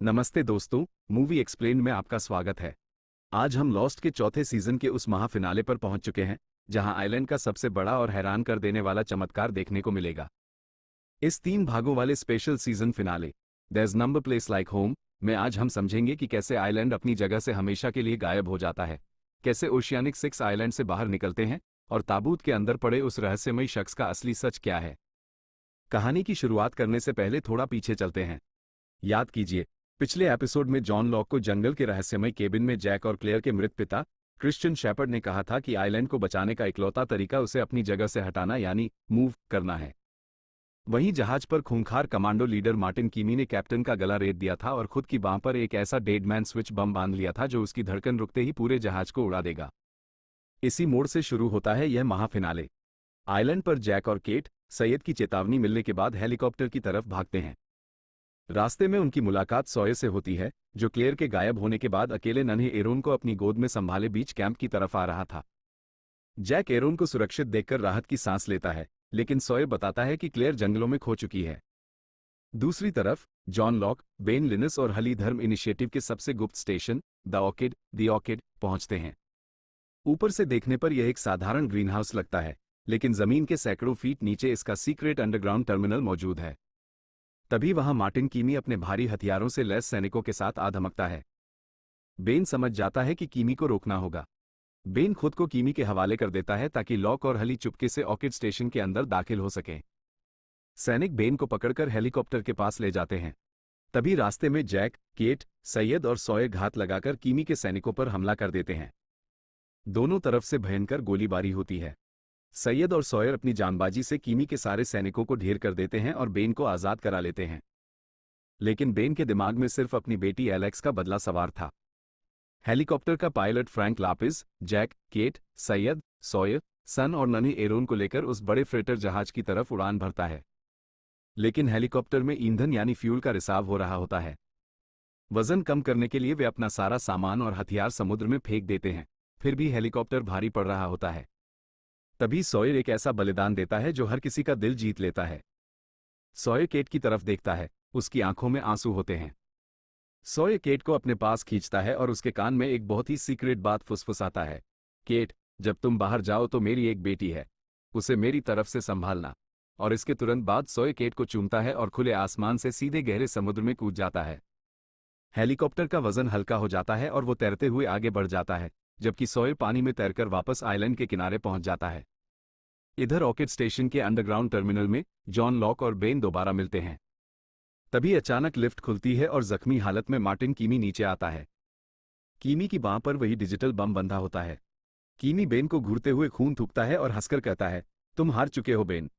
नमस्ते दोस्तों, movie explained में आपका स्वागत है। आज हम लॉस्ट के चौथे सीजन के उस महाफिनाले पर पहुंच चुके हैं, जहां आइलैंड का सबसे बड़ा और हैरान कर देने वाला चमत्कार देखने को मिलेगा। इस 3 भागों वाले special season finale there number place like home में आज हम समझेंगे कि कैसे आइलैंड अपनी जगह से हमेशा के लिए गायब हो जाता है, कैसे ओशियानिक 6 आइलैंड से बाहर निकलते हैं और ताबूत के अंदर पड़े उस रहस्यमयी शख्स का असली सच क्या है। कहानी की शुरुआत करने से पहले थोड़ा पीछे चलते हैं। याद कीजिए, पिछले एपिसोड में जॉन लॉक को जंगल के रहस्यमय केबिन में जैक और क्लेयर के मृत पिता क्रिश्चियन शेपर्ड ने कहा था कि आइलैंड को बचाने का इकलौता तरीका उसे अपनी जगह से हटाना यानी मूव करना है। वहीं जहाज पर खूंखार कमांडो लीडर मार्टिन कीमी ने कैप्टन का गला रेत दिया था और खुद की बांह पर एक ऐसा डेड मैन स्विच बम बांध लिया था जो उसकी धड़कन रुकते ही पूरे जहाज को उड़ा देगा। इसी मोड़ से शुरू होता है यह महाफिनाले। आइलैंड पर जैक और केट सैयद की चेतावनी मिलने के बाद हेलीकॉप्टर की तरफ भागते हैं। रास्ते में उनकी मुलाकात सॉयर से होती है, जो क्लेयर के गायब होने के बाद अकेले नन्हे एरोन को अपनी गोद में संभाले बीच कैंप की तरफ आ रहा था। जैक एरोन को सुरक्षित देखकर राहत की सांस लेता है, लेकिन सॉयर बताता है कि क्लेयर जंगलों में खो चुकी है। दूसरी तरफ जॉन लॉक, बेन लिनस और हली धर्म इनिशिएटिव के सबसे गुप्त स्टेशन द ऑर्किड पहुंचते हैं। ऊपर से देखने पर यह एक साधारण ग्रीनहाउस लगता है, लेकिन जमीन के सैकड़ों फीट नीचे इसका सीक्रेट अंडरग्राउंड टर्मिनल मौजूद है। तभी वहां मार्टिन कीमी अपने भारी हथियारों से लैस सैनिकों के साथ आ धमकता है। बेन समझ जाता है कि कीमी को रोकना होगा। बेन खुद को कीमी के हवाले कर देता है ताकि लॉक और हली चुपके से ऑर्किड स्टेशन के अंदर दाखिल हो सकें। सैनिक बेन को पकड़कर हेलीकॉप्टर के पास ले जाते हैं। तभी रास्ते में जैक, केट, सैयद और सॉयर घात लगाकर कीमी के सैनिकों पर हमला कर देते हैं। दोनों तरफ से भयंकर गोलीबारी होती है। सैयद और सॉयर अपनी जानबाजी से कीमी के सारे सैनिकों को ढेर कर देते हैं और बेन को आजाद करा लेते हैं। लेकिन बेन के दिमाग में सिर्फ अपनी बेटी एलेक्स का बदला सवार था। हेलीकॉप्टर का pilot Frank Lapidus Jack, Kate, Sayid, Sawyer, Sun और नन्हे एरोन को लेकर उस बड़े फ्रेटर जहाज की तरफ उड़ान भरता है। लेकिन हेलीकॉप्टर में ईंधन यानी फ्यूल का रिसाव हो रहा होता है। वजन कम करने के लिए वे अपना सारा सामान और हथियार समुद्र में फेंक देते हैं, फिर भी हेलीकॉप्टर भारी पड़ रहा होता है। तभी सॉयर एक ऐसा बलिदान देता है जो हर किसी का दिल जीत लेता है। सॉयर केट की तरफ देखता है, उसकी आंखों में आंसू होते हैं। सॉयर केट को अपने पास खींचता है और उसके कान में एक बहुत ही सीक्रेट बात फुसफुसाता है। केट, जब तुम बाहर जाओ तो मेरी एक बेटी है, उसे मेरी तरफ से संभालना। और इसके तुरंत बाद सॉयर केट को चूमता है और खुले आसमान से सीधे गहरे समुद्र में कूद जाता है। हेलीकॉप्टर का वजन हल्का हो जाता है और वो तैरते हुए आगे बढ़ जाता है, जबकि सॉयर पानी में तैरकर वापस आइलैंड के किनारे पहुंच जाता है। इधर ऑर्किड स्टेशन के अंडरग्राउंड टर्मिनल में जॉन लॉक और बेन दोबारा मिलते हैं। तभी अचानक लिफ्ट खुलती है और जख्मी हालत में मार्टिन कीमी नीचे आता है। कीमी की बांह पर वही डिजिटल बम बंधा होता है। कीमी बेन को घूरते हुए खून थूकता है और हंसकर कहता है, तुम हार चुके हो बेन।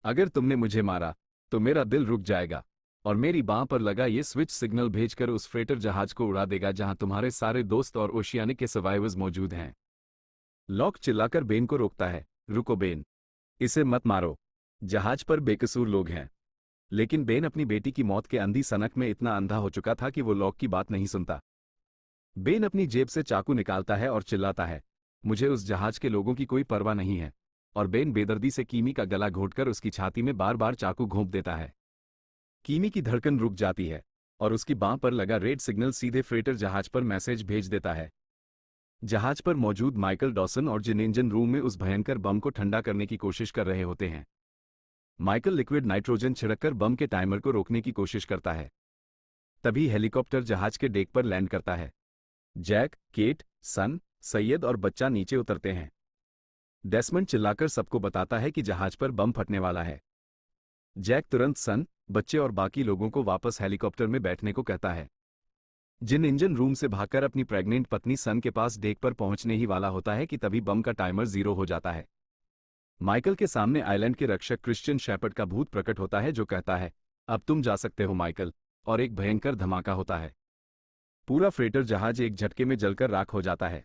अगर तुमने मुझे मारा तो मेरा दिल रुक जाएगा और मेरी बांह पर लगा ये स्विच सिग्नल भेजकर उस फ्रेटर जहाज को उड़ा देगा जहां तुम्हारे सारे दोस्त और ओशियानिक के सर्वाइवर्स मौजूद हैं। लॉक चिल्लाकर बेन को रोकता है, रुको बेन, इसे मत मारो, जहाज पर बेकसूर लोग हैं। लेकिन बेन अपनी बेटी की मौत के अंधी सनक में इतना अंधा हो चुका था कि वो लॉक की बात नहीं सुनता। बेन अपनी जेब से चाकू निकालता है और चिल्लाता है, मुझे उस जहाज के लोगों की कोई परवाह नहीं है। और बेन बेदर्दी से कीमी का गला घोंटकर उसकी छाती में बार बार चाकू घोंप देता है। कीमी की धड़कन रुक जाती है और उसकी बांह पर लगा रेड सिग्नल सीधे फ्रेटर जहाज पर मैसेज भेज देता है। जहाज पर मौजूद माइकल डॉसन और जिन इंजन रूम में उस भयंकर बम को ठंडा करने की कोशिश कर रहे होते हैं। माइकल लिक्विड नाइट्रोजन छिड़ककर बम के टाइमर को रोकने की कोशिश करता है। तभी हेलीकॉप्टर जहाज के डेक पर लैंड करता है। जैक, केट, सन, सैयद और बच्चा नीचे उतरते हैं। डेस्मंड चिल्लाकर सबको बताता है कि जहाज पर बम फटने वाला है। जैक तुरंत सन, बच्चे और बाकी लोगों को वापस हेलीकॉप्टर में बैठने को कहता है। जिन इंजन रूम से भागकर अपनी प्रेग्नेंट पत्नी सन के पास डेक पर पहुंचने ही वाला होता है कि तभी बम का टाइमर 0 हो जाता है। माइकल के सामने आइलैंड के रक्षक क्रिश्चियन शेपर्ड का भूत प्रकट होता है जो कहता है, अब तुम जा सकते हो माइकल, और एक भयंकर धमाका होता है। पूरा फ्रेटर जहाज एक झटके में जलकर राख हो जाता है।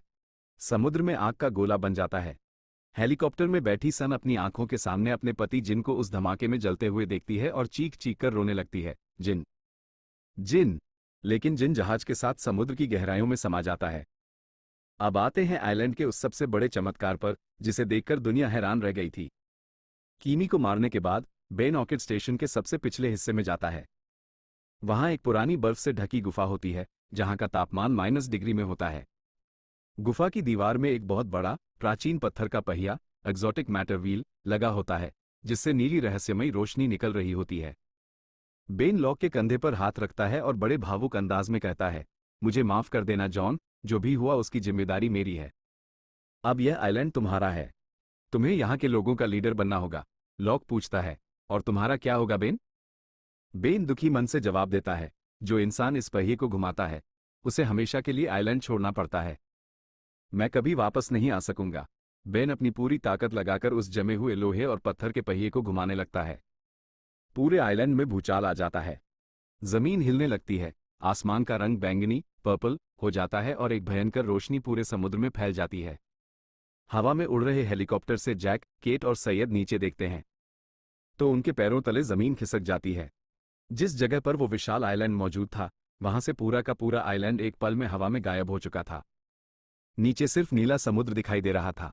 समुद्र में आग का गोला बन जाता है। हेलीकॉप्टर में बैठी सन अपनी आंखों के सामने अपने पति जिन को उस धमाके में जलते हुए देखती है और चीख चीख कर रोने लगती है। जिन जिन लेकिन जिन जहाज के साथ समुद्र की गहराइयों में समा जाता है। अब आते हैं आइलैंड के उस सबसे बड़े चमत्कार पर जिसे देखकर दुनिया हैरान रह गई थी। कीमी को मारने के बाद बेन ऑर्किड स्टेशन के सबसे पिछले हिस्से में जाता है। वहां एक पुरानी बर्फ से ढकी गुफा होती है, जहां का तापमान -डिग्री में होता है। गुफा की दीवार में एक बहुत बड़ा, प्राचीन पत्थर का पहिया, एक्सोटिक मैटर व्हील, लगा होता है, जिससे नीली रहस्यमयी रोशनी निकल रही होती है। बेन लॉक के कंधे पर हाथ रखता है और बड़े भावुक अंदाज में कहता है, मुझे माफ कर देना जॉन, जो भी हुआ उसकी जिम्मेदारी मेरी है। अब यह आइलैंड तुम्हारा है। तुम्हें यहाँ के लोगों का लीडर बनना होगा। लॉक पूछता है, और तुम्हारा क्या होगा बेन? बेन दुखी मन से जवाब देता है, जो इंसान इस पहिए को घुमाता है, उसे हमेशा के लिए आइलैंड छोड़ना पड़ता है। मैं कभी वापस नहीं आ सकूंगा। बेन अपनी पूरी ताकत लगाकर उस जमे हुए लोहे और पत्थर के पहिए को घुमाने लगता है। पूरे आइलैंड में भूचाल आ जाता है। जमीन हिलने लगती है, आसमान का रंग बैंगनी, पर्पल हो जाता है और एक भयंकर रोशनी पूरे समुद्र में फैल जाती है। हवा में उड़ रहे हेलीकॉप्टर से जैक, केट और सैयद नीचे देखते हैं, तो उनके पैरों तले जमीन खिसक जाती है। जिस जगह पर वो विशाल आइलैंड मौजूद था, वहां से पूरा का पूरा आइलैंड एक पल में हवा में गायब हो चुका था। नीचे सिर्फ नीला समुद्र दिखाई दे रहा था।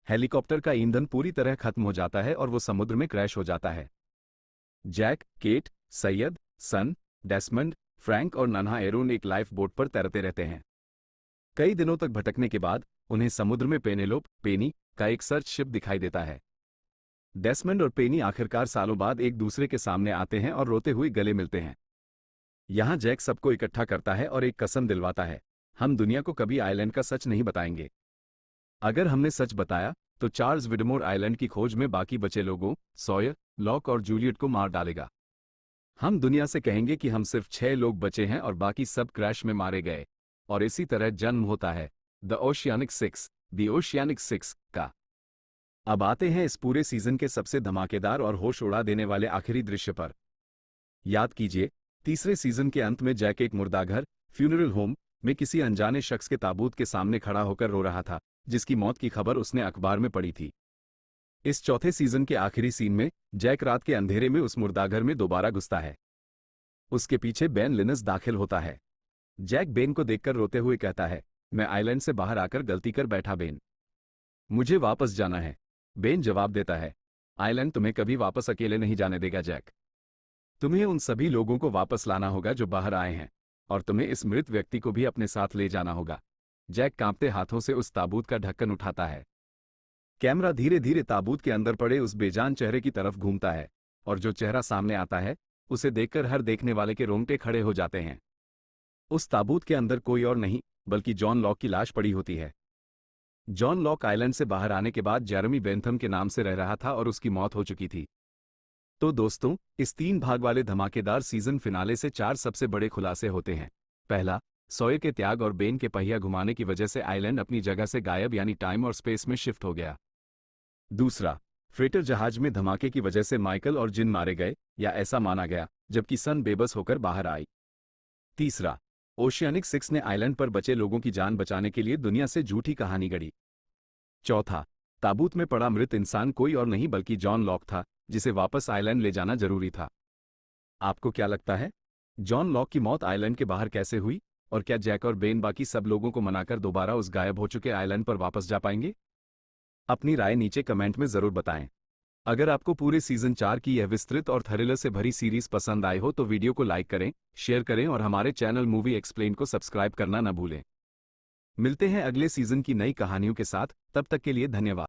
हेलीकॉप्टर का ईंधन पूरी तरह खत्म हो जाता है और वो समुद्र में क्रैश हो जाता है। जैक, केट, सैयद, सन, डेस्मंड, फ्रैंक और नन्हा एरोन एक लाइफ बोट पर तैरते रहते हैं। कई दिनों तक भटकने के बाद उन्हें समुद्र में पेनेलोप, पेनी का एक सर्च शिप दिखाई देता है। डेस्मंड और पेनी आखिरकार सालों बाद एक दूसरे के सामने आते हैं और रोते हुए गले मिलते हैं। यहां जैक सबको इकट्ठा करता है और एक कसम दिलवाता है, हम दुनिया को कभी आइलैंड का सच नहीं बताएंगे। अगर हमने सच बताया तो चार्ल्स विडमोर आइलैंड की खोज में बाकी बचे लोगों, सॉयर, लॉक और जूलियट को मार डालेगा। हम दुनिया से कहेंगे कि हम सिर्फ 6 लोग बचे हैं और बाकी सब क्रैश में मारे गए। और इसी तरह जन्म होता है द ओशियानिक सिक्स का। अब आते हैं इस पूरे सीजन के सबसे धमाकेदार और होश उड़ा देने वाले आखिरी दृश्य पर। याद कीजिए, तीसरे सीजन के अंत में जैक एक मुर्दाघर, फ्यूनरल होम में किसी अनजाने शख्स के ताबूत के सामने खड़ा होकर रो रहा था, जिसकी मौत की खबर उसने अखबार में पढ़ी थी। इस चौथे सीजन के आखिरी सीन में जैक रात के अंधेरे में उस मुर्दाघर में दोबारा घुसता है। उसके पीछे बेन लिनस दाखिल होता है। जैक बेन को देखकर रोते हुए कहता है, मैं आइलैंड से बाहर आकर गलती कर बैठा बेन। मुझे वापस जाना है। बेन जवाब देता है, आइलैंड तुम्हें कभी वापस अकेले नहीं जाने देगा जैक। तुम्हें उन सभी लोगों को वापस लाना होगा जो बाहर आए हैं, और तुम्हें इस मृत व्यक्ति को भी अपने साथ ले जाना होगा। जैक कांपते हाथों से उस ताबूत का ढक्कन उठाता है। कैमरा धीरे धीरे ताबूत के अंदर पड़े उस बेजान चेहरे की तरफ घूमता है, और जो चेहरा सामने आता है उसे देखकर हर देखने वाले के रोंगटे खड़े हो जाते हैं। उस ताबूत के अंदर कोई और नहीं बल्कि जॉन लॉक की लाश पड़ी होती है। जॉन लॉक आइलैंड से बाहर आने के बाद जेरेमी बेंथम के नाम से रह रहा था और उसकी मौत हो चुकी थी। तो दोस्तों, इस 3 भाग वाले धमाकेदार सीजन फिनाले से 4 सबसे बड़े खुलासे होते हैं। पहला, सॉयर के त्याग और बेन के पहिया घुमाने की वजह से आइलैंड अपनी जगह से गायब यानी टाइम और स्पेस में शिफ्ट हो गया। दूसरा, फ्रेटर जहाज में धमाके की वजह से माइकल और जिन मारे गए, या ऐसा माना गया, जबकि सन बेबस होकर बाहर आई। तीसरा, ओशियानिक 6 ने आइलैंड पर बचे लोगों की जान बचाने के लिए दुनिया से झूठी कहानी गढ़ी। चौथा, ताबूत में पड़ा मृत इंसान कोई और नहीं बल्कि जॉन लॉक था, जिसे वापस आइलैंड ले जाना जरूरी था। आपको क्या लगता है, जॉन लॉक की मौत आइलैंड के बाहर कैसे हुई, और क्या जैक और बेन बाकी सब लोगों को मनाकर दोबारा उस गायब हो चुके आइलैंड पर वापस जा पाएंगे? अपनी राय नीचे कमेंट में जरूर बताएं। अगर आपको पूरे सीजन 4 की यह विस्तृत और थ्रिलर से भरी सीरीज पसंद आई हो तो वीडियो को लाइक करें, शेयर करें और हमारे चैनल मूवी एक्सप्लेन को सब्सक्राइब करना न भूलें। मिलते हैं अगले सीजन की नई कहानियों के साथ, तब तक के लिए धन्यवाद।